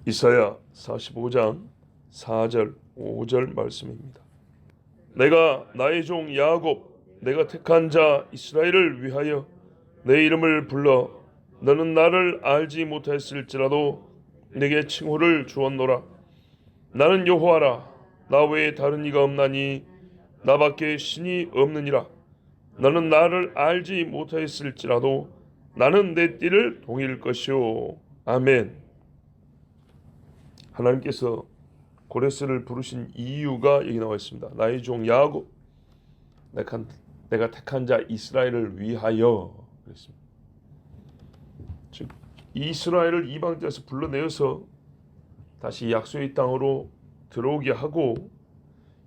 이사야 45장 4절 5절 말씀입니다. 내가 나의 종 야곱 내가 택한 자 이스라엘을 위하여 내 이름을 불러 너는 나를 알지 못했을지라도 내게 칭호를 주었노라. 나는 여호와라. 나 외에 다른 이가 없나니 나밖에 신이 없느니라. 너는 나를 알지 못했을지라도 나는 내 띠를 동일 것이오. 아멘. 하나님께서 고레스를 부르신 이유가 여기 나와 있습니다. 나의 종 야곱 내가 택한 자 이스라엘을 위하여 그랬습니다. 즉 이스라엘을 이방 땅에서 불러내어서 다시 약속의 땅으로 들어오게 하고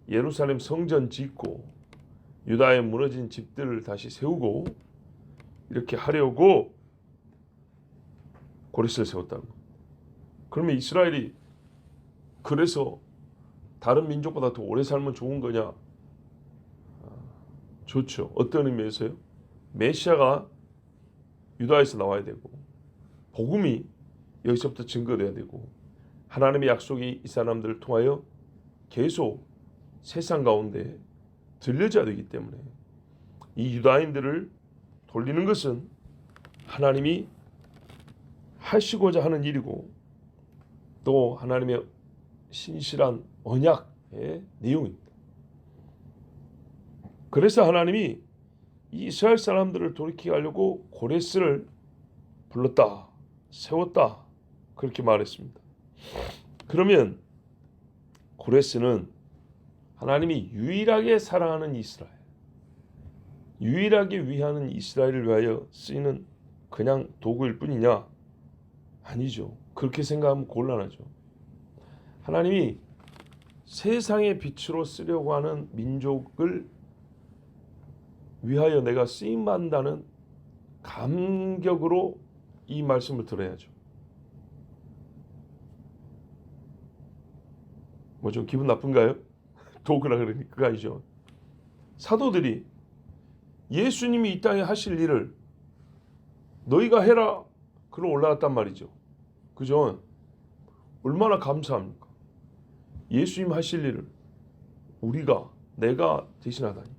예루살렘 성전 짓고 유다의 무너진 집들을 다시 세우고 이렇게 하려고 고레스를 세웠다는 거. 그러면 이스라엘이 그래서 다른 민족보다 더 오래 살면 좋은 거냐? 좋죠. 어떤 의미에서요? 메시아가 유다에서 나와야 되고 복음이 여기서부터 증거돼야 되고 하나님의 약속이 이 사람들을 통하여 계속 세상 가운데 들려져야 되기 때문에 이 유다인들을 돌리는 것은 하나님이 하시고자 하는 일이고 또 하나님의 신실한 언약의 내용입니다. 그래서 하나님이 이스라엘 사람들을 돌이키게 하려고 고레스를 불렀다, 세웠다 그렇게 말했습니다. 그러면 고레스는 하나님이 유일하게 사랑하는 이스라엘, 유일하게 위하는 이스라엘을 위하여 쓰이는 그냥 도구일 뿐이냐? 아니죠. 그렇게 생각하면 곤란하죠. 하나님이 세상의 빛으로 쓰려고 하는 민족을 위하여 내가 쓰임받는다는 감격으로 이 말씀을 들어야죠. 뭐 좀 기분 나쁜가요? 도구라 그러니 그거 아니죠. 사도들이 예수님이 이 땅에 하실 일을 너희가 해라 그러 올라갔단 말이죠. 그죠? 얼마나 감사합니까? 예수님 하실 일을 내가 대신하다니.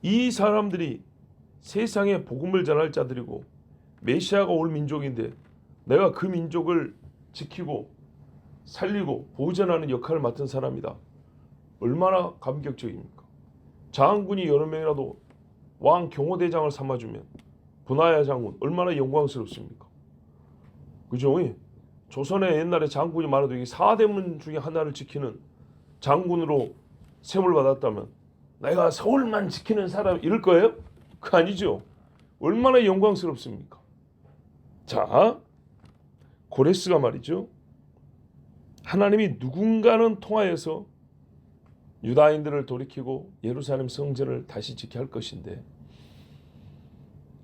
이 사람들이 세상에 복음을 전할 자들이고 메시아가 올 민족인데 내가 그 민족을 지키고 살리고 보존하는 역할을 맡은 사람이다. 얼마나 감격적입니까? 장군이 여러 명이라도 왕 경호대장을 삼아주면 분하야 장군 얼마나 영광스럽습니까? 그죠? 조선에 옛날에 장군이 많아도 이 4대문 중에 하나를 지키는 장군으로 셈을 받았다면 내가 서울만 지키는 사람 이럴 거예요? 그거 아니죠. 얼마나 영광스럽습니까? 자, 고레스가 말이죠. 하나님이 누군가는 통하여서 유다인들을 돌이키고 예루살렘 성전을 다시 지켜 할 것인데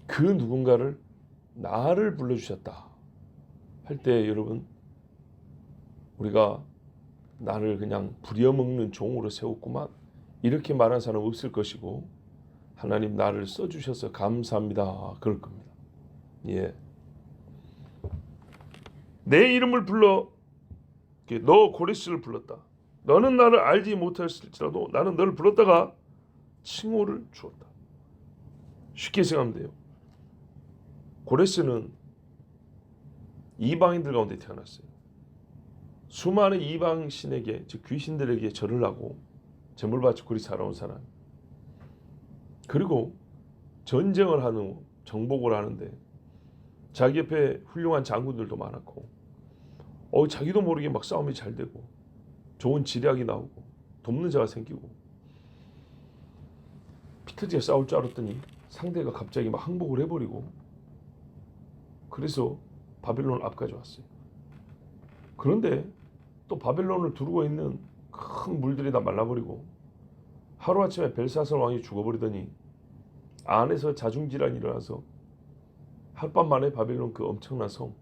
그 누군가를 나를 불러주셨다 할 때 여러분 우리가 나를 그냥 부려먹는 종으로 세웠구만 이렇게 말하는 사람 없을 것이고 하나님 나를 써주셔서 감사합니다 그럴 겁니다. 예. 내 이름을 불러 너 고레스를 불렀다. 너는 나를 알지 못했을지라도 나는 너를 불렀다가 칭호를 주었다. 쉽게 생각하면 돼요. 고레스는 이방인들 가운데 태어났어요. 수많은 이방 신에게 즉 귀신들에게 절을 하고 제물 바치고 그리 살아온 사람. 그리고 전쟁을 하는 정복을 하는데 자기 옆에 훌륭한 장군들도 많았고 자기도 모르게 막 싸움이 잘 되고 좋은 지략이 나오고 돕는 자가 생기고 피터지가 싸울 줄 알았더니 상대가 갑자기 막 항복을 해버리고 그래서 바벨론을 앞까지 왔어요. 그런데 또 바벨론을 두르고 있는 큰 물들이 다 말라버리고 하루아침에 벨사살 왕이 죽어버리더니 안에서 자중질환이 일어나서 하룻밤 만에 바벨론 그 엄청난 성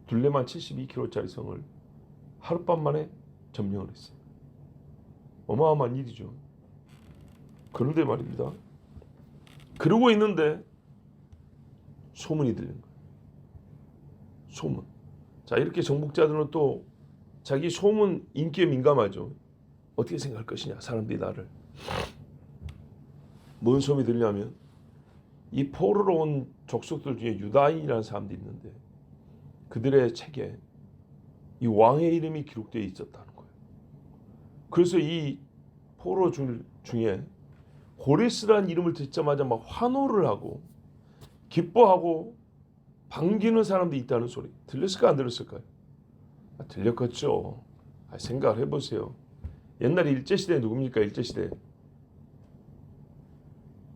둘레만 72km짜리 성을 하룻밤 만에 점령을 했어요. 어마어마한 일이죠. 그런데 말입니다. 그러고 있는데 소문이 들린 거예요. 소문. 자, 이렇게 정복자들은 또 자기 소문 인기에 민감하죠. 어떻게 생각할 것이냐, 사람들이 나를. 뭔 소문이 들냐면 이 포로로 온 족속들 중에 유다인이라는 사람들이 있는데 그들의 책에 이 왕의 이름이 기록되어 있었다는 거예요. 그래서 이 포로 중에 고레스라는 이름을 듣자마자 막 환호를 하고 기뻐하고 반기는 사람들이 있다는 소리 들렸을까 안 들렸을까요? 들렸겠죠. 생각을 해보세요. 옛날에 일제시대 누굽니까?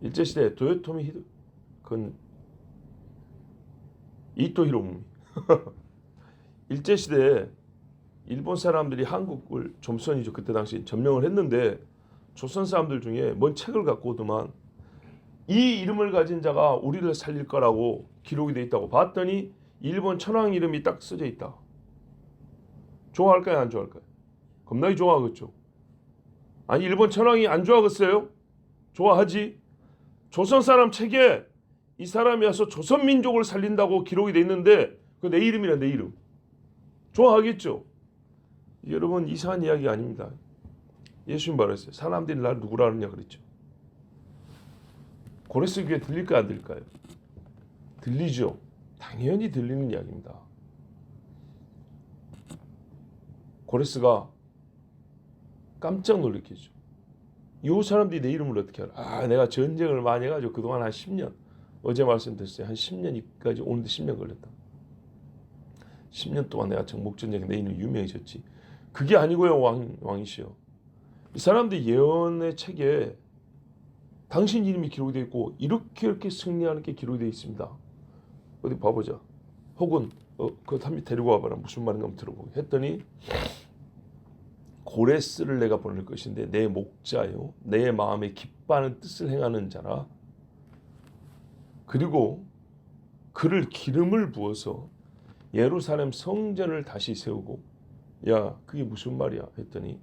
일제시대 도요토미 히데 그건 이토 히로부미. 일제시대에 일본 사람들이 한국을 조선이죠. 그때 당시 점령을 했는데 조선 사람들 중에 뭔 책을 갖고 오더만 이 이름을 가진 자가 우리를 살릴 거라고 기록이 돼 있다고 봤더니 일본 천황 이름이 딱 써져 있다. 좋아할까요? 안 좋아할까요? 겁나게 좋아하겠죠. 아니 일본 천황이 안 좋아하겠어요? 좋아하지. 조선 사람 책에 이 사람이 와서 조선 민족을 살린다고 기록이 돼 있는데 그 내 이름이란 내 이름. 좋아하겠죠. 여러분 이상한 이야기 아닙니다. 예수님 말했어요. 사람들이 날 누구라 하느냐 그랬죠. 고레스 귀에 들릴까요 안 들릴까요? 들리죠. 당연히 들리는 이야기입니다. 고레스가 깜짝 놀랐겠죠. 이 사람들이 내 이름을 어떻게 알아? 내가 전쟁을 많이 해가지고 그동안 한 10년 어제 말씀드렸어요. 한 10년까지 오는데 10년 걸렸다. 10년 동안 내가 정복전쟁에 내 이름 유명해졌지. 그게 아니고요. 왕이시여. 이 사람들 예언의 책에 당신 이름이 기록이 되어 있고 이렇게 승리하는 게 기록이 되어 있습니다. 어디 봐보자. 혹은 그거 한번 데리고 와봐라. 무슨 말인가 한번 들어보게 했더니 고레스를 내가 보낼 것인데 내 목자요 내 마음에 기뻐하는 뜻을 행하는 자라. 그리고 그를 기름을 부어서 예루살렘 성전을 다시 세우고 야 그게 무슨 말이야 했더니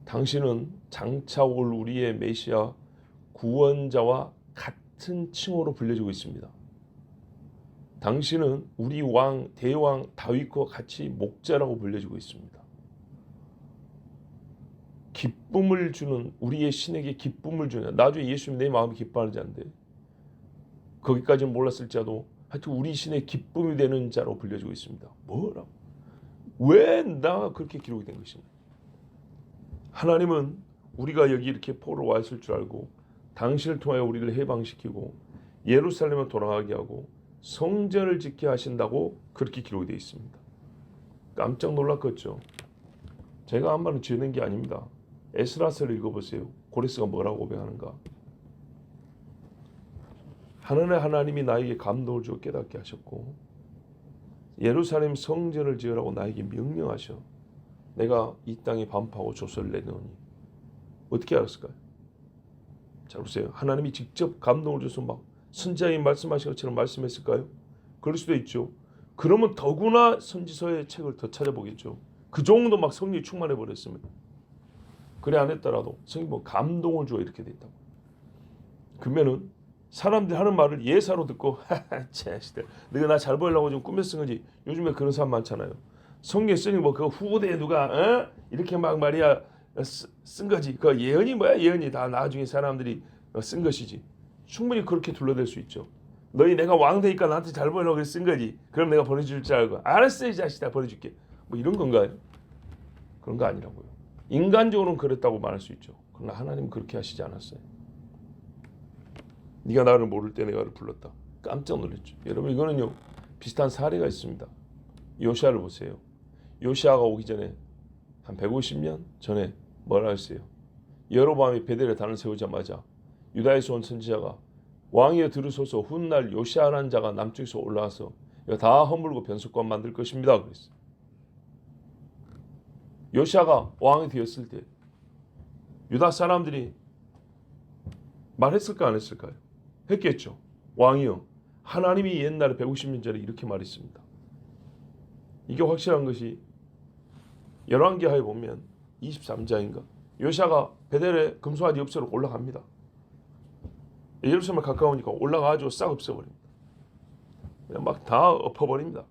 당신은 장차 올 우리의 메시아 구원자와 같은 칭호로 불려지고 있습니다. 당신은 우리 왕 대왕 다윗과 같이 목자라고 불려지고 있습니다. 기쁨을 주는 우리의 신에게 기쁨을 주는 나중에 예수님 내 마음이 기뻐하는 자인데 거기까지는 몰랐을지라도 하여튼 우리 신의 기쁨이 되는 자로 불려지고 있습니다. 뭐라고? 왜 나 그렇게 기록이 된 것이냐? 하나님은 우리가 여기 이렇게 포로로 와 있을 줄 알고 당신을 통하여 우리를 해방시키고 예루살렘을 돌아가게 하고 성전을 짓게 하신다고 그렇게 기록이 되어 있습니다. 깜짝 놀랐겠죠. 제가 한 말은 지어낸 게 아닙니다. 에스라서를 읽어보세요. 고레스가 뭐라고 고백하는가. 하나님이 나에게 감동을 주어 깨닫게 하셨고 예루살렘 성전을 지으라고 나에게 명령하셔 내가 이 땅에 반포하고 조서를 내놓으니 어떻게 알았을까요? 자 보세요. 하나님이 직접 감동을 줘서 막 선지자이 말씀하신 것처럼 말씀했을까요? 그럴 수도 있죠. 그러면 더구나 선지서의 책을 더 찾아보겠죠. 그 정도 막 성령이 충만해 버렸습니다. 그래 안 했더라도 성경이 뭐 감동을 주어 이렇게 돼 있다고. 그러면은 사람들이 하는 말을 예사로 듣고 자식들 너가 나 잘 보이려고 좀 꾸며 쓴 거지. 요즘에 그런 사람 많잖아요. 성경 쓰니 뭐 그거 후대에 누가 이렇게 막 말이야 쓴 거지. 그 예언이 뭐야? 예언이 다 나중에 사람들이 쓴 것이지. 충분히 그렇게 둘러댈 수 있죠. 너희 내가 왕 되니까 나한테 잘 보이려고 쓴 거지. 그럼 내가 보내줄 줄 알고 알았어 이 자식아 보내줄게. 뭐 이런 건가요? 그런 거 아니라고요. 인간적으로는 그랬다고 말할 수 있죠. 그러나 하나님은 그렇게 하시지 않았어요. 네가 나를 모를 때 내가 너를 불렀다. 깜짝 놀랐죠. 여러분 이거는요 비슷한 사례가 있습니다. 요시아를 보세요. 요시아가 오기 전에 한 150년 전에 뭐라 했어요? 여로보암이 베델에 단을 세우자마자 유다에서 온 선지자가 왕이여 들으소서 훗날 요시아라는 자가 남쪽에서 올라와서 이거 다 허물고 변속관 만들 것입니다. 그랬어요. 요시아가 왕이 되었을 때 유다 사람들이 말했을까 안 했을까요? 했겠죠. 왕이요 하나님이 옛날에 150년 전에 이렇게 말했습니다. 이게 확실한 것이 열왕기하에 보면 23장인가 요시아가 베델에 금송아지 없애러 올라갑니다. 예루살렘에 가까우니까 올라가가지고 싹 없애버립니다. 그냥 막 다 엎어버립니다.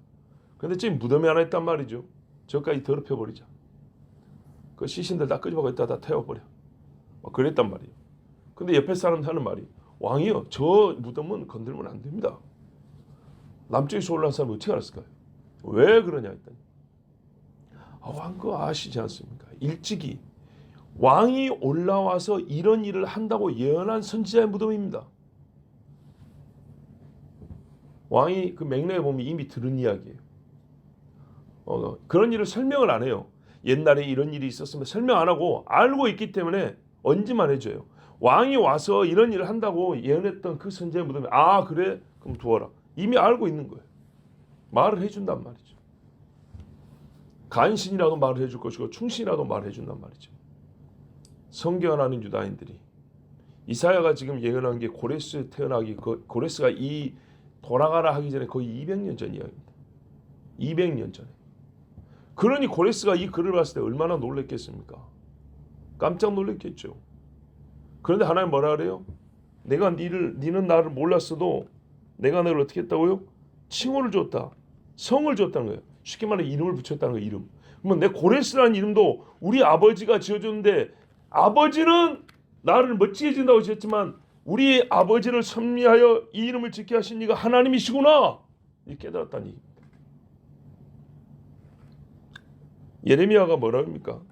근데 지금 무덤이 하나 있단 말이죠. 저까지 더럽혀버리자. 그 시신들 다 끄집어가 있다 다 태워버려. 막 그랬단 말이에요. 근데 옆에 사람들 하는 말이, 왕이요, 저 무덤은 건들면 안 됩니다. 남쪽에서 올라온 사람이 어떻게 알았을까요? 왜 그러냐 했더니, 왕 그거 아시지 않습니까? 일찍이 왕이 올라와서 이런 일을 한다고 예언한 선지자의 무덤입니다. 왕이 그 맥락에 보면 이미 들은 이야기예요. 그런 일을 설명을 안 해요. 옛날에 이런 일이 있었으면 설명 안 하고 알고 있기 때문에 언지만 해줘요. 왕이 와서 이런 일을 한다고 예언했던 그 선지자의 무덤에, 아 그래? 그럼 두어라. 이미 알고 있는 거예요. 말을 해준단 말이죠. 간신이라도 말을 해줄 것이고 충신이라도 말을 해준단 말이죠. 성경을 아는 유다인들이, 이사야가 지금 예언한 게 고레스 태어나기, 고레스가 이 돌아가라 하기 전에 거의 200년 전 이야기입니다. 200년 전에. 그러니 고레스가 이 글을 봤을 때 얼마나 놀랬겠습니까? 깜짝 놀랐겠죠. 그런데 하나님 뭐라 그래요? 니는 나를 몰랐어도 내가 너를 어떻게 했다고요? 칭호를 줬다. 성을 줬다는 거예요. 쉽게 말해 이름을 붙였다는 거예요. 이름. 그러면 내 고레스라는 이름도 우리 아버지가 지어줬는데, 아버지는 나를 멋지게 지은다고 지었지만 우리 아버지를 섭리하여 이 이름을 짓게 하신 이가 하나님이시구나, 이렇게 깨달았다는 얘기입니다. 예레미야가 뭐라 합니까?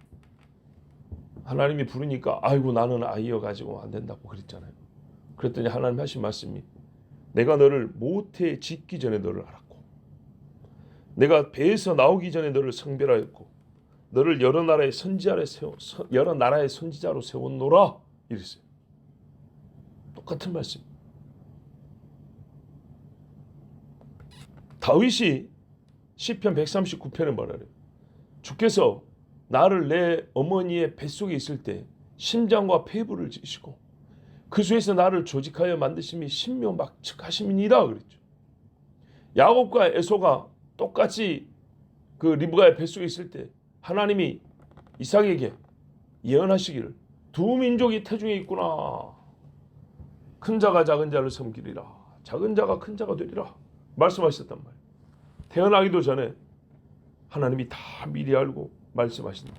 하나님이 부르니까 아이고 나는 아이여 가지고 안 된다고 그랬잖아요. 그랬더니 하나님 하신 말씀이, 내가 너를 모태에 짓기 전에 너를 알았고, 내가 배에서 나오기 전에 너를 성별하였고, 너를 여러 나라의 선지자로 세웠노라, 이랬어요. 똑같은 말씀. 다윗이 시편 139편에 말하래요. 주께서 나를 내 어머니의 뱃속에 있을 때 심장과 폐부를 지시고 그 수에서 나를 조직하여 만드심이 신묘막측하심이니라 그랬죠. 야곱과 에서가 똑같이 그 리브가의 뱃속에 있을 때 하나님이 이삭에게 예언하시기를, 두 민족이 태중에 있구나. 큰 자가 작은 자를 섬기리라. 작은 자가 큰 자가 되리라. 말씀하셨단 말이에요. 태어나기도 전에 하나님이 다 미리 알고 말씀하신다.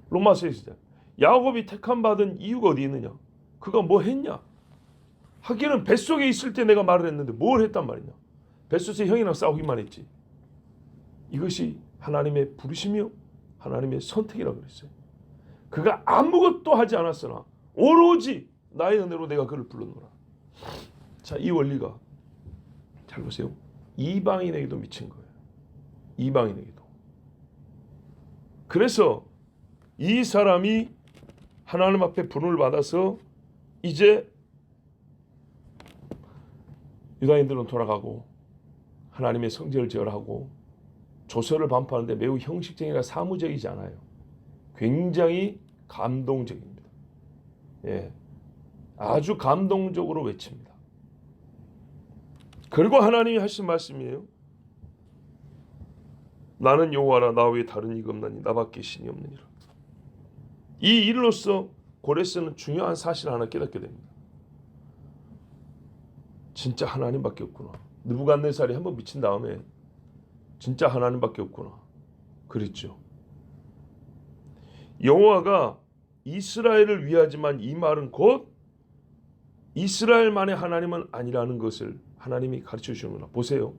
로마서에 있어요. 야곱이 택함 받은 이유가 어디 있느냐? 그가 뭐 했냐? 하기는 뱃속에 있을 때 내가 말을 했는데 뭘 했단 말이냐? 뱃속에서 형이랑 싸우기만 했지. 이것이 하나님의 부르심이요, 하나님의 선택이라고 그랬어요. 그가 아무것도 하지 않았으나 오로지 나의 은혜로 내가 그를 불렀노라. 자, 이 원리가 잘 보세요. 이방인에게도 미친 거예요. 이방인에게도. 그래서 이 사람이 하나님 앞에 부름을 받아서 이제 유다인들은 돌아가고 하나님의 성전을 제어하고 조서를 반포하는데 매우 형식적이나 사무적이지 않아요. 굉장히 감동적입니다. 예, 아주 감동적으로 외칩니다. 그리고 하나님이 하신 말씀이에요. 나는 여호와라, 나 외에 다른 이가 없나니 나밖에 신이 없느니라. 이 일로서 고레스는 중요한 사실 하나 깨닫게 됩니다. 진짜 하나님밖에 없구나. 느부갓네살이 한번 미친 다음에 진짜 하나님밖에 없구나 그랬죠. 여호와가 이스라엘을 위하지만 이 말은 곧 이스라엘만의 하나님은 아니라는 것을 하나님이 가르쳐 주시는구나. 보세요.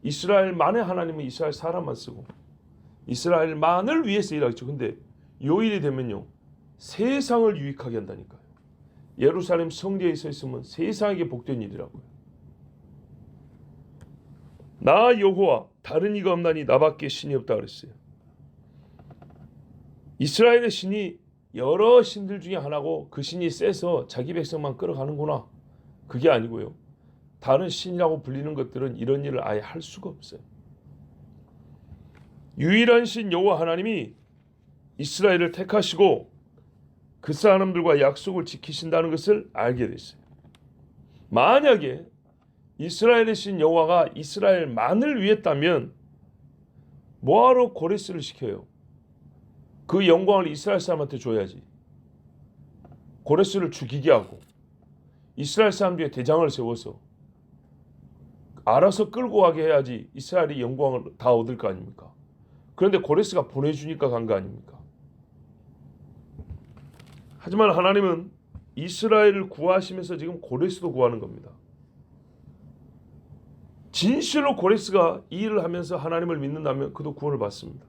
이스라엘만의 하나님은 이스라엘 사람만 쓰고 이스라엘만을 위해서 일하겠죠. 근데 요일이 되면요, 세상을 유익하게 한다니까요. 예루살렘 성전에 서 있으면 세상에게 복된 일이라고요. 나 여호와 다른 이가 없나니 나밖에 신이 없다 그랬어요. 이스라엘의 신이 여러 신들 중에 하나고 그 신이 세서 자기 백성만 끌어가는구나, 그게 아니고요. 다른 신이라고 불리는 것들은 이런 일을 아예 할 수가 없어요. 유일한 신 여호와 하나님이 이스라엘을 택하시고 그 사람들과 약속을 지키신다는 것을 알게 됐어요. 만약에 이스라엘의 신 여호와가 이스라엘만을 위했다면 뭐하러 고레스를 시켜요? 그 영광을 이스라엘 사람한테 줘야지. 고레스를 죽이게 하고 이스라엘 사람들의 대장을 세워서 알아서 끌고 가게 해야지 이스라엘이 영광을 다 얻을 거 아닙니까? 그런데 고레스가 보내주니까 간 거 아닙니까? 하지만 하나님은 이스라엘을 구하시면서 지금 고레스도 구하는 겁니다. 진실로 고레스가 이 일을 하면서 하나님을 믿는다면 그도 구원을 받습니다.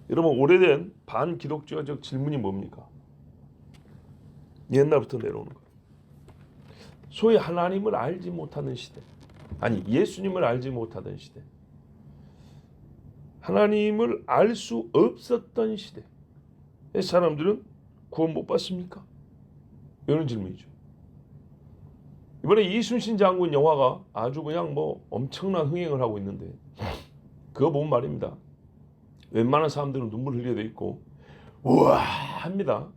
여러분, 오래된 반기독교적 질문이 뭡니까? 옛날부터 내려오는 거예요. 소위 하나님을 알지 못하는 시대, 아니 예수님을 알지 못하던 시대, 하나님을 알 수 없었던 시대, 사람들은 구원 못 받습니까? 이런 질문이죠. 이번에 이순신 장군 영화가 아주 그냥 뭐 엄청난 흥행을 하고 있는데, 그거 보면 말입니다, 웬만한 사람들은 눈물 흘리게 돼 있고 우와 합니다.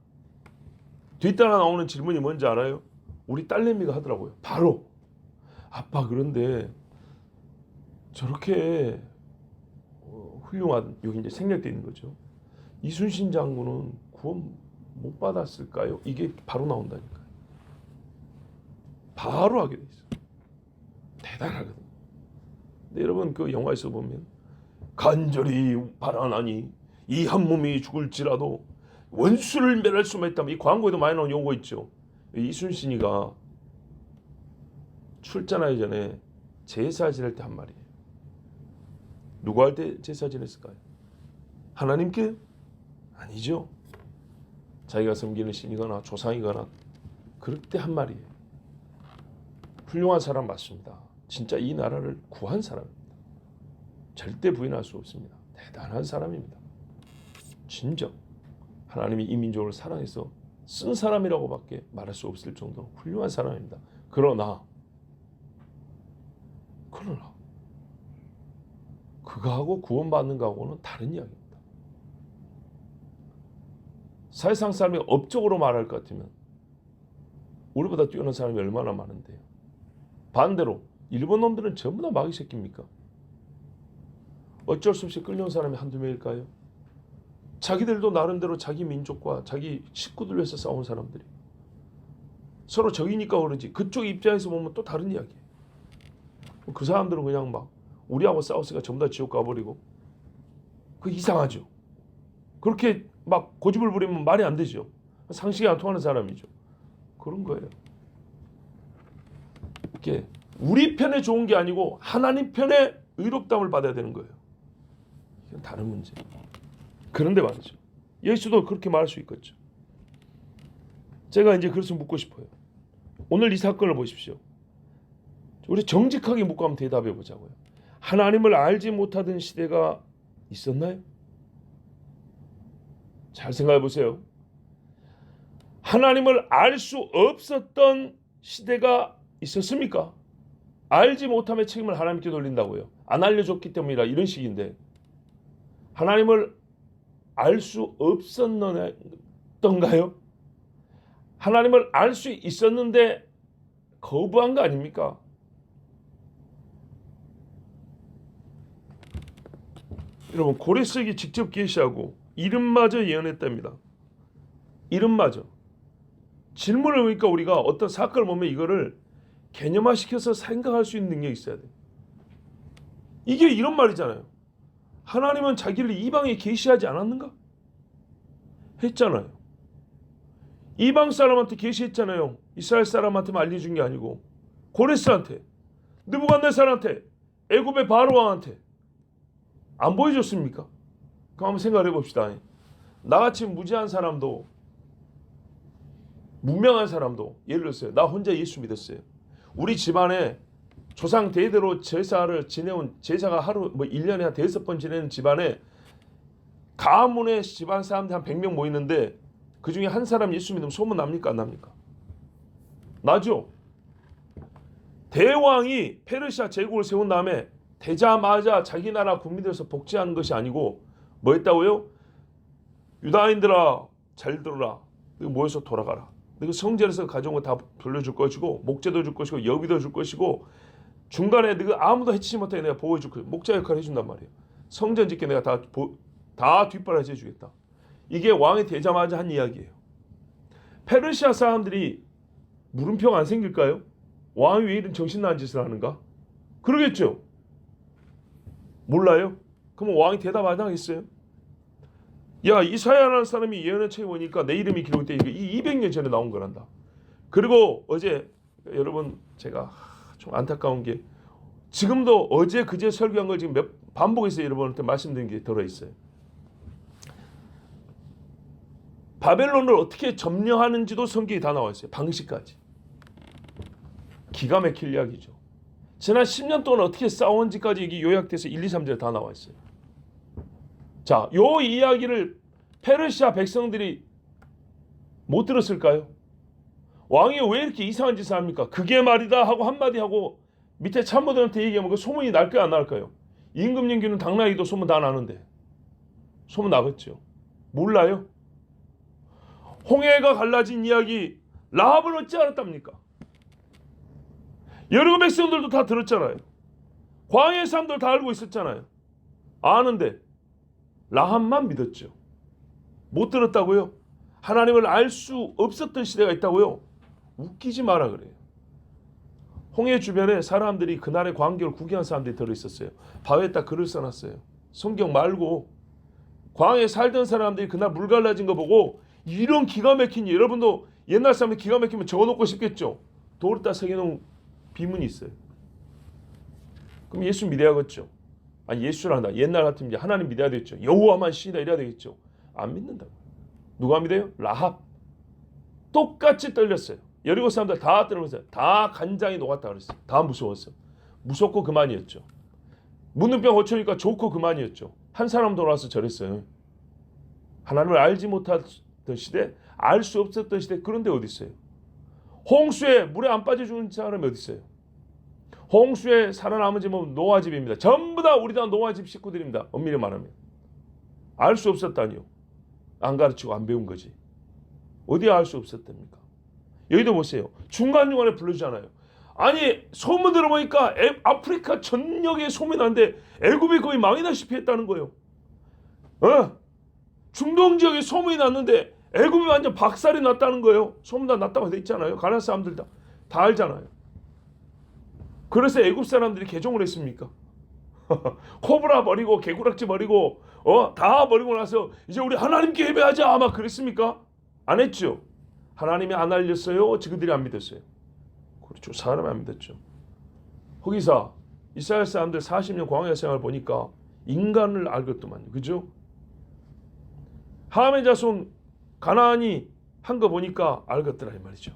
뒤따라 나오는 질문이 뭔지 알아요? 우리 딸내미가 하더라고요. 바로, 아빠 그런데 저렇게 훌륭한, 여기 이제 생략되어 있는 거죠, 이순신 장군은 구원 못 받았을까요? 이게 바로 나온다니까요. 바로 하게 돼 있어요. 대단하거든요. 근데 여러분, 그 영화에서 보면 간절히 바라나니 이 한 몸이 죽을지라도 원수를 멸할 수만 있다면, 이 광고에도 많이 나온 용어 있죠. 이순신이가 출전하기 전에 제사 지낼 때 한 말이에요. 누구 할 때 제사 지냈을까요? 하나님께? 아니죠. 자기가 섬기는 신이거나 조상이거나 그럴 때 한 말이에요. 훌륭한 사람 맞습니다. 진짜 이 나라를 구한 사람입니다. 절대 부인할 수 없습니다. 대단한 사람입니다. 진정 하나님이 이 민족을 사랑해서 쓴 사람이라고밖에 말할 수 없을 정도로 훌륭한 사람입니다. 그러나 그거하고 구원받는 거하고는 다른 이야기입니다. 사회상 사람이 업적으로 말할 것 같으면 우리보다 뛰어난 사람이 얼마나 많은데요. 반대로 일본 놈들은 전부 다 마귀 새끼입니까? 어쩔 수 없이 끌려온 사람이 한두 명일까요? 자기들도 나름대로 자기 민족과 자기 식구들 위해서 싸운 사람들이 서로 적이니까 그러지, 그쪽 입장에서 보면 또 다른 이야기예요. 그 사람들은 그냥 막 우리하고 싸웠으니까 전부 다 지옥 가버리고, 그 이상하죠. 그렇게 막 고집을 부리면 말이 안 되죠. 상식이 안 통하는 사람이죠. 그런 거예요. 이렇게 우리 편에 좋은 게 아니고 하나님 편에 의롭다함을 받아야 되는 거예요. 이건 다른 문제. 그런데 말이죠, 예수도 그렇게 말할 수 있겠죠. 제가 이제 그래서 묻고 싶어요. 오늘 이 사건을 보십시오. 우리 정직하게 묻고 한번 대답해 보자고요. 하나님을 알지 못하던 시대가 있었나요? 잘 생각해 보세요. 하나님을 알 수 없었던 시대가 있었습니까? 알지 못함의 책임을 하나님께 돌린다고요. 안 알려줬기 때문이라, 이런 식인데, 하나님을 알 수 없었던가요? 하나님을 알 수 있었는데 거부한 거 아닙니까? 여러분, 고레스에게 직접 계시하고 이름마저 예언했답니다. 이름마저. 질문을 보니까 우리가 어떤 사건을 보면 이거를 개념화시켜서 생각할 수 있는 능력이 있어야 돼요. 이게 이런 말이잖아요. 하나님은 자기를 이방에 계시하지 않았는가? 했잖아요. 이방 사람한테 계시했잖아요. 이스라엘 사람한테만 알려준 게 아니고 고레스한테, 느부갓네살한테, 애굽의 바로 왕한테 안 보여줬습니까? 그럼 한번 생각해 봅시다. 나같이 무지한 사람도, 무명한 사람도, 예를 들었어요. 나 혼자 예수 믿었어요. 우리 집안에 조상 대대로 제사를 지내온, 제사가 하루 1년에 한 5번 지내는 집안에 가문의 집안 사람들 한 100명 모이는데 그 중에 한 사람 예수 믿으면 소문 납니까? 안 납니까? 나죠. 대왕이 페르시아 제국을 세운 다음에 되자마자 자기 나라 국민들에서 복제하는 것이 아니고 뭐 했다고요? 유다인들아 잘 들어라. 모여서 돌아가라. 성전에서 가져온 거 다 돌려줄 것이고, 목재도 줄 것이고, 여비도 줄 것이고, 중간에 네가 아무도 해치지 못하게 내가 보호해 줄 거야. 목자 역할을 해준단 말이에요. 성전 짓게 내가 다 뒷바라지 해주겠다. 이게 왕이 되자마자 한 이야기예요. 페르시아 사람들이 물음표가 안 생길까요? 왕이 왜 이런 정신 나간 짓을 하는가? 그러겠죠. 몰라요? 그럼 왕이 대답 안 하겠어요? 야, 이사야라는 사람이 예언의 책에 보니까 내 이름이 기록돼 이게 200년 전에 나온 거란다. 그리고 어제 여러분 제가 좀 안타까운 게 지금도 어제 그제 설교한 걸 지금 반복해서 여러분한테 말씀드린 게 들어있어요. 바벨론을 어떻게 점령하는지도 성경에 다 나와 있어요. 방식까지. 기가 막힐 이야기죠. 지난 10년 동안 어떻게 싸웠는지까지 이게 요약돼서 1, 2, 3절에 다 나와 있어요. 자, 요 이야기를 페르시아 백성들이 못 들었을까요? 왕이 왜 이렇게 이상한 짓을 합니까? 그게 말이다 하고 한마디 하고 밑에 참모들한테 얘기하면 그 소문이 날까요, 안 날까요? 임금님기는 당나귀도 소문 다 나는데 소문 나겠죠. 몰라요? 홍해가 갈라진 이야기 라합을 어찌 알았답니까? 여러 백성들도 다 들었잖아요. 광야의 사람들 다 알고 있었잖아요. 아는데 라합만 믿었죠. 못 들었다고요? 하나님을 알 수 없었던 시대가 있다고요? 웃기지 마라 그래요. 홍해 주변에 사람들이 그날의 광경을 구경한 사람들이 들어있었어요. 바위에다 글을 써놨어요. 성경 말고 광야에 살던 사람들이 그날 물 갈라진 거 보고 이런 기가 막힌 여러분도 옛날 사람들 기가 막히면 적어놓고 싶겠죠. 돌에다 새겨놓은 비문이 있어요. 그럼 예수 믿어야겠죠. 아니 예수를 한다. 옛날 같으면 이제 하나님 믿어야 되겠죠. 여호와만 신이다 이래야 되겠죠. 안 믿는다고. 누가 믿어요? 라합. 똑같이 떨렸어요. 여리고 사람들 다 떨면서 다 간장이 녹았다 그랬어요. 다 무서웠어요. 무섭고 그만이었죠. 문둥병 고쳐니까 좋고 그만이었죠. 한 사람 돌아와서 저랬어요. 하나님을 알지 못하던 시대, 알 수 없었던 시대. 그런데 어디 있어요? 홍수에 물에 안 빠져 죽은 사람이 어디 있어요? 홍수에 살아남은 집은 노아 집입니다. 전부 다 우리 다 노아 집 식구들입니다. 엄밀히 말하면. 알 수 없었다니요. 안 가르치고 안 배운 거지. 어디에 알 수 없었답니까? 여기도 보세요. 중간중간에 불러주잖아요. 아니 소문 들어보니까 아프리카 전역에 소문이 나는데 애굽이 거의 망해다시피 했다는 거예요. 중동 지역에 소문이 났는데 애굽이 완전 박살이 났다는 거예요. 소문 다 났다고 돼 있잖아요. 가나안 사람들 다 알잖아요. 그래서 애굽 사람들이 개종을 했습니까? 코브라 버리고 개구락지 버리고 다 버리고 나서 이제 우리 하나님께 예배하자 아마 그랬습니까? 안 했죠. 하나님이 안 알렸어요. 지그들이 안 믿었어요. 그렇죠. 사람이 안 믿었죠. 거기서 이스라엘 사람들 40년 광야 생활 보니까 인간을 알겠더만요. 그죠? 함의 자손 가나안이 한 거 보니까 알겠더라 이 말이죠.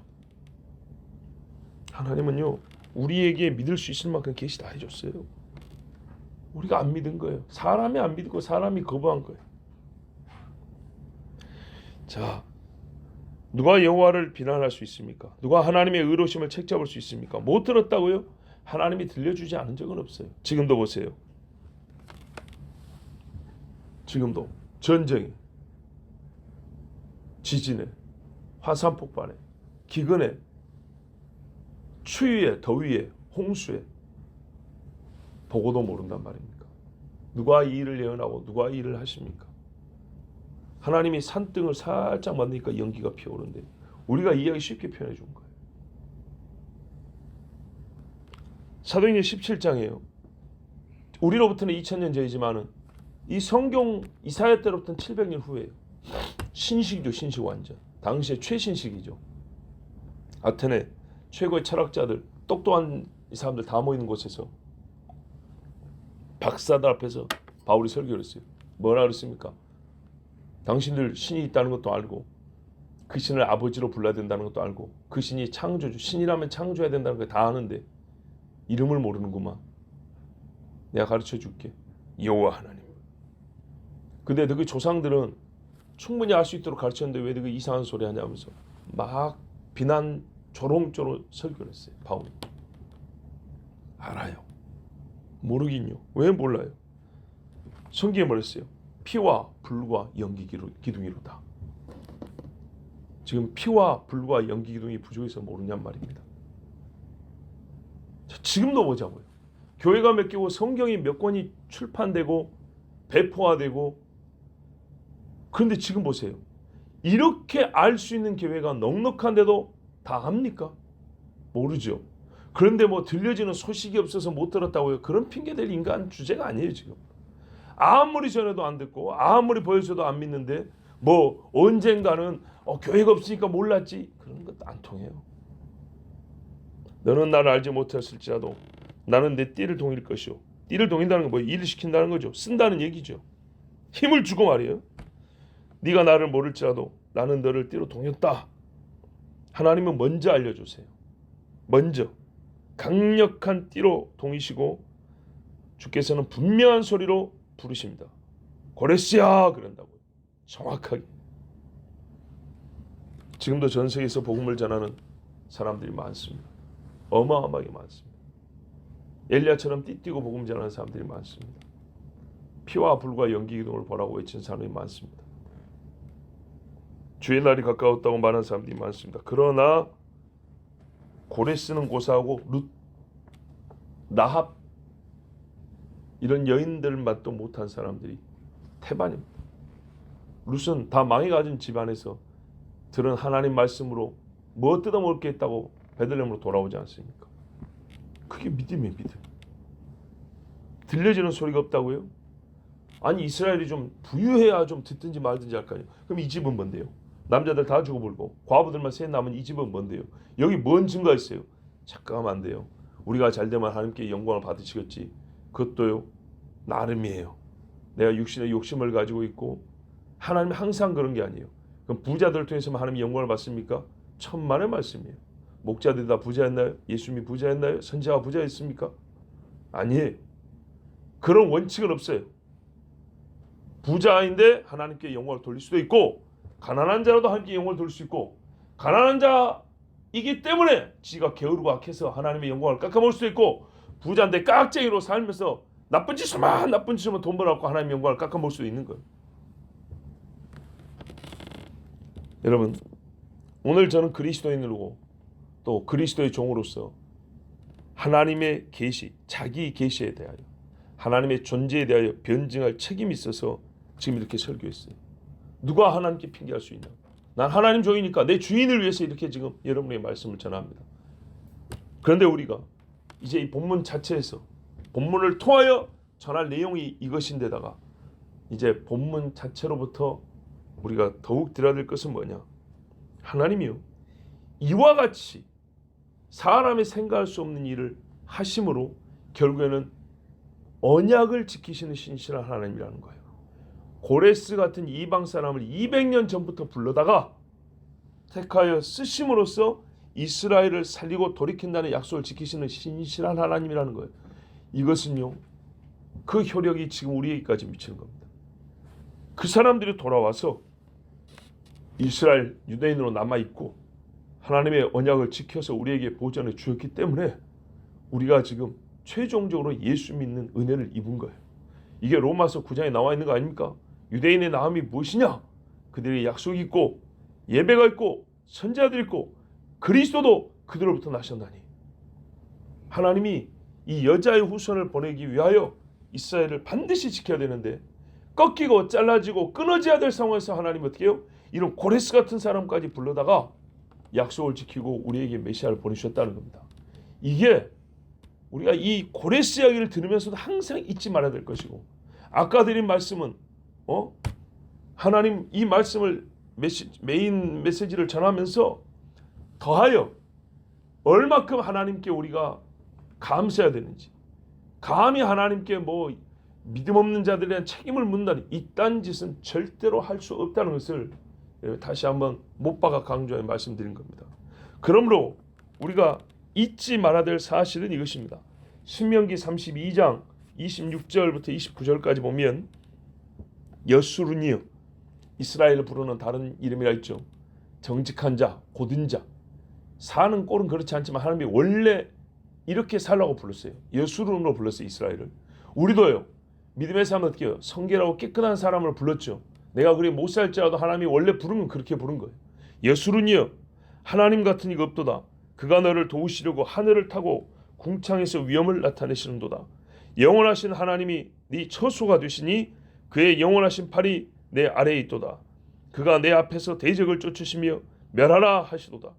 하나님은요. 우리에게 믿을 수 있을 만큼 계시 다 해줬어요. 우리가 안 믿은 거예요. 사람이 안 믿고 사람이 거부한 거예요. 자, 누가 여호와를 비난할 수 있습니까? 누가 하나님의 의로심을 책잡을 수 있습니까? 못 들었다고요? 하나님이 들려주지 않은 적은 없어요. 지금도 보세요. 지금도 전쟁에, 지진에, 화산 폭발에, 기근에, 추위에, 더위에, 홍수에 보고도 모른단 말입니까? 누가 이 일을 예언하고 누가 이 일을 하십니까? 하나님이 산등을 살짝 만드니까 연기가 피어오르는데 우리가 이야기 쉽게 표현해 준 거예요. 사도행전 17장이에요. 우리로부터는 2000년 전이지만은 이 성경 이사야 때로부터는 700년 후예요. 신식이죠. 신식 완전. 당시의 최신식이죠. 아테네 최고의 철학자들 똑똑한 이 사람들 다 모이는 곳에서 박사들 앞에서 바울이 설교를 했어요. 뭐라 그랬습니까? 당신들 신이 있다는 것도 알고 그 신을 아버지로 불러야 된다는 것도 알고 그 신이 창조주, 신이라면 창조해야 된다는 거 다 아는데 이름을 모르는구만. 내가 가르쳐 줄게. 여호와 하나님. 근데 너희 조상들은 충분히 알 수 있도록 가르쳤는데 왜 너희 이상한 소리 하냐면서 막 비난 조롱조로 설교를 했어요. 바울이. 알아요. 모르긴요. 왜 몰라요? 성경에 뭐랬어요? 피와 불과 연기 기둥이로다. 지금 피와 불과 연기 기둥이 부족해서 모르냔 말입니다. 자, 지금도 보자고요. 교회가 몇 개고 성경이 몇 권이 출판되고 배포화되고 그런데 지금 보세요. 이렇게 알 수 있는 교회가 넉넉한데도 다 합니까? 모르죠. 그런데 뭐 들려지는 소식이 없어서 못 들었다고요. 그런 핑계댈 인간 주제가 아니에요 지금. 아무리 전해도 안 듣고 아무리 보여줘도 안 믿는데 뭐 언젠가는 교회가 없으니까 몰랐지. 그런 것도 안 통해요. 너는 나를 알지 못했을지라도 나는 내 띠를 동일 것이요. 띠를 동인다는 건 뭐 일을 시킨다는 거죠. 쓴다는 얘기죠. 힘을 주고 말이에요. 네가 나를 모를지라도 나는 너를 띠로 동였다. 하나님은 먼저 알려주세요. 먼저 강력한 띠로 동이시고 주께서는 분명한 소리로 부르십니다. 고레스야 그런다고요. 정확하게. 지금도 전 세계에서 복음을 전하는 사람들이 많습니다. 어마어마하게 많습니다. 엘리야처럼 띠띠고 복음 전하는 사람들이 많습니다. 피와 불과 연기 기둥을 보라고 외친 사람이 많습니다. 주의 날이 가까웠다고 말하는 사람들이 많습니다. 그러나 고레스는 고사하고 룻, 나합 이런 여인들만도 못한 사람들이 태반입니다. 룻은 다 망해가진 집안에서 들은 하나님 말씀으로 뭐 뜯어먹을 게 있다고 베들레헴으로 돌아오지 않습니까? 그게 믿음이에요. 믿음. 들려지는 소리가 없다고요? 아니 이스라엘이 좀 부유해야 좀 듣든지 말든지 할까요? 그럼 이 집은 뭔데요? 남자들 다 죽어버리고 과부들만 셋 남은 이 집은 뭔데요? 여기 뭔 증거가 있어요? 착각하면 안 돼요. 우리가 잘되면 하나님께 영광을 받으시겠지. 그것도요 나름이에요. 내가 육신의 욕심을 가지고 있고 하나님이 항상 그런 게 아니에요. 그럼 부자들 통해서만 하나님이 영광을 받습니까? 천만의 말씀이에요. 목자들이 다 부자였나요? 예수님이 부자였나요? 선지자가 부자였습니까? 아니에요. 그런 원칙은 없어요. 부자인데 하나님께 영광을 돌릴 수도 있고 가난한 자라도 하나님께 영광을 돌릴 수 있고 가난한 자이기 때문에 지가 게으르고 악해서 하나님의 영광을 깎아먹을 수도 있고 부자인데 깍쟁이로 살면서 나쁜 짓을만 돈 벌어갖고 하나님의 영광을 깎아먹을 수도 있는 거예요. 여러분 오늘 저는 그리스도인으로 또 그리스도의 종으로서 하나님의 계시, 자기 계시에 대하여 하나님의 존재에 대하여 변증할 책임이 있어서 지금 이렇게 설교했어요. 누가 하나님께 핑계할 수 있나? 난 하나님 종이니까 내 주인을 위해서 이렇게 지금 여러분의 말씀을 전합니다. 그런데 우리가 이제 이 본문 자체에서 본문을 통하여 전할 내용이 이것인데다가 이제 본문 자체로부터 우리가 더욱 들어야 될 것은 뭐냐? 하나님이요 이와 같이 사람이 생각할 수 없는 일을 하심으로 결국에는 언약을 지키시는 신실한 하나님이라는 거예요. 고레스 같은 이방 사람을 200년 전부터 불러다가 택하여 쓰심으로써 이스라엘을 살리고 돌이킨다는 약속을 지키시는 신실한 하나님이라는 거예요. 이것은요 그 효력이 지금 우리에게까지 미치는 겁니다. 그 사람들이 돌아와서 이스라엘 유대인으로 남아있고 하나님의 언약을 지켜서 우리에게 보전해 주었기 때문에 우리가 지금 최종적으로 예수 믿는 은혜를 입은 거예요. 이게 로마서 9장에 나와 있는 거 아닙니까? 유대인의 나음이 무엇이냐? 그들의 약속이 있고 예배가 있고 선지자들이 있고 그리스도도 그들로부터 나셨나니. 하나님이 이 여자의 후손을 보내기 위하여 이스라엘을 반드시 지켜야 되는데 꺾이고 잘라지고 끊어져야 될 상황에서 하나님이 어떻게 해요? 이런 고레스 같은 사람까지 불러다가 약속을 지키고 우리에게 메시아를 보내주셨다는 겁니다. 이게 우리가 이 고레스 이야기를 들으면서도 항상 잊지 말아야 될 것이고 아까 드린 말씀은 하나님 이 말씀을 메인 메시지를 전하면서 더하여 얼마큼 하나님께 우리가 감사해야 되는지 감히 하나님께 뭐 믿음 없는 자들에 대한 책임을 묻다니 이딴 짓은 절대로 할 수 없다는 것을 다시 한번 못 박아 강조해 말씀드린 겁니다. 그러므로 우리가 잊지 말아야 될 사실은 이것입니다. 신명기 32장 26절부터 29절까지 보면 여수룬이요 이스라엘을 부르는 다른 이름이라 있죠. 정직한 자, 고든 자. 사는 꼴은 그렇지 않지만 하나님이 원래 이렇게 살라고 불렀어요. 여수룬으로 불렀어요. 이스라엘을. 우리도요. 믿음의 삶은 어떻게 해요? 성결하고 깨끗한 사람을 불렀죠. 내가 그리 못 살지라도 하나님이 원래 부르면 그렇게 부른 거예요. 여수룬이여 하나님 같은 이가 없도다. 그가 너를 도우시려고 하늘을 타고 궁창에서 위엄을 나타내시는도다. 영원하신 하나님이 네 처소가 되시니 그의 영원하신 팔이 내 아래에 있도다. 그가 내 앞에서 대적을 쫓으시며 멸하라 하시도다.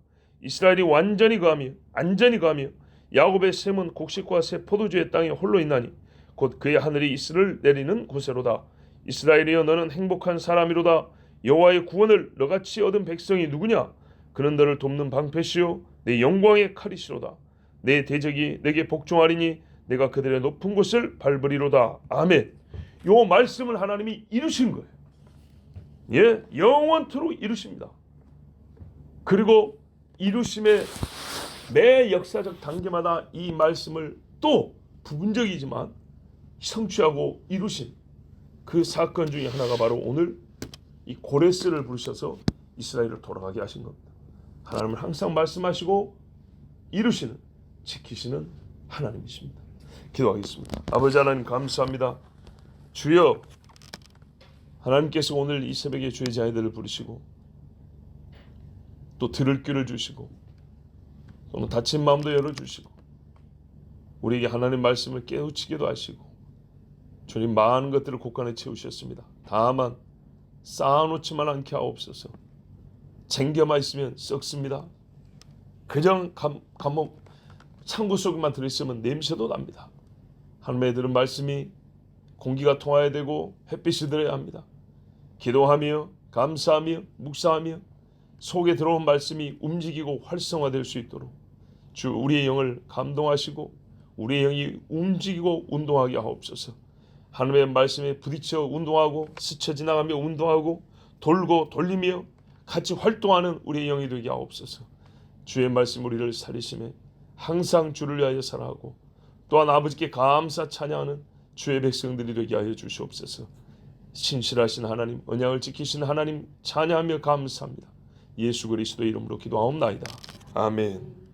이스라엘이 완전히 거하며 안전히 거하며 야곱의 셈은 곡식과 새 포도주의 땅에 홀로 있나니 곧 그의 하늘이 이슬을 내리는 곳에로다. 이스라엘이여 너는 행복한 사람이로다. 여호와의 구원을 너같이 얻은 백성이 누구냐? 그는 너를 돕는 방패시요 내 영광의 칼이시로다. 내 대적이 내게 복종하리니 내가 그들의 높은 곳을 밟으리로다. 아멘. 요 말씀을 하나님이 이루신 거예요. 예, 영원토록 이루십니다. 그리고 이루심의 매 역사적 단계마다 이 말씀을 또 부분적이지만 성취하고 이루신 그 사건 중에 하나가 바로 오늘 이 고레스를 부르셔서 이스라엘을 돌아가게 하신 겁니다. 하나님은 항상 말씀하시고 이루시는, 지키시는 하나님이십니다. 기도하겠습니다. 아버지 하나님 감사합니다. 주여, 하나님께서 오늘 이 새벽에 주의 자녀들을 부르시고 또 들을 귀를 주시고 또는 다친 마음도 열어주시고 우리에게 하나님 말씀을 깨우치기도 하시고 주님 많은 것들을 곳간에 채우셨습니다. 다만 쌓아놓지만 않게 하옵소서. 쟁겨만 있으면 썩습니다. 그냥 감옥 창고 속에만 들어있으면 냄새도 납니다. 하나님의 들은 말씀이 공기가 통하여야 되고 햇빛이 들어야 합니다. 기도하며 감사하며 묵상하며 속에 들어온 말씀이 움직이고 활성화될 수 있도록 주 우리의 영을 감동하시고 우리의 영이 움직이고 운동하게 하옵소서. 하나님의 말씀에 부딪혀 운동하고 스쳐 지나가며 운동하고 돌고 돌리며 같이 활동하는 우리의 영이 되게 하옵소서. 주의 말씀 우리를 살리심에 항상 주를 위하여 살아가고 또한 아버지께 감사 찬양하는 주의 백성들이 되게 하여 주시옵소서. 신실하신 하나님, 언약을 지키신 하나님 찬양하며 감사합니다. 예수 그리스도 이름으로 기도하옵나이다. 아멘.